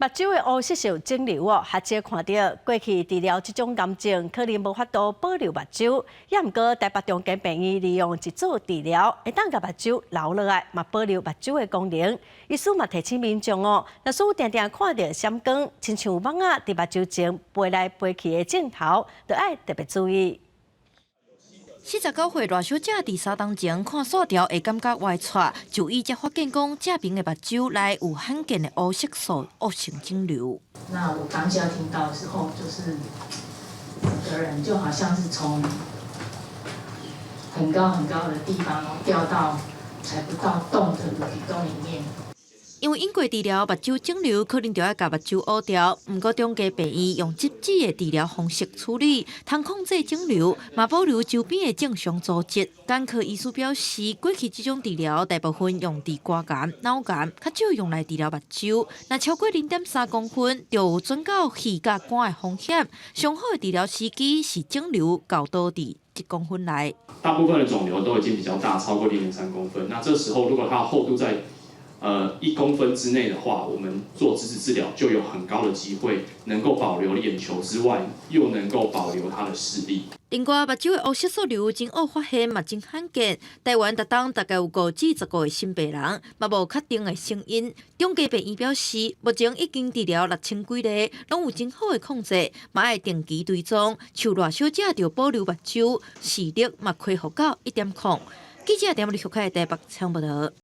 目睭的黑色素肿瘤学者看到，过去治疗这种癌症可能无法度保留目睭，也毋过台北中间病院利用一组治疗，会当甲目睭留落来，嘛保留目睭的功能。医师嘛提醒民众若是定定看到闪光，亲像有蚊仔伫目睭前飞来飞去的镜头，就要特别注意。 49岁赖小姐伫3天前看线条会感觉歪斜，就医才发现讲正面的目睭内有罕见的黑色素恶性肿瘤。那我当下听到的时候，就是整个人就好像是从很高很高的地方掉到踩不到洞的土洞里面。 因为因过治疗目睭肿瘤，可能就要甲目睭挖掉。不过中家病院用针剂的治疗方式处理，通控制肿瘤，嘛保留周边的正常组织。眼科医师表示，过去这种治疗大部分用伫肝癌、脑癌，较少用来治疗目睭。若超过0.3公分，就有转到肺甲肝的风险。上好的治疗时机是肿瘤高度伫1公分内。大部分的肿瘤都已经比较大，超过0.3公分。那这时候如果它的厚度在1公分之内的话，我们做质子治疗就有很高的机会能够保留眼球之外，又能够保留它的视力。另外，目睭的黑色素瘤真偶发现，嘛真罕见。台湾每冬大概有5至10个新病人，嘛无确定的成因。中家病院表示，目前已经治疗6000几例，拢有真好的控制，嘛爱定期追踪。像赖小姐就保留目睭视力嘛恢复到1.0。记者点入台北采访报道。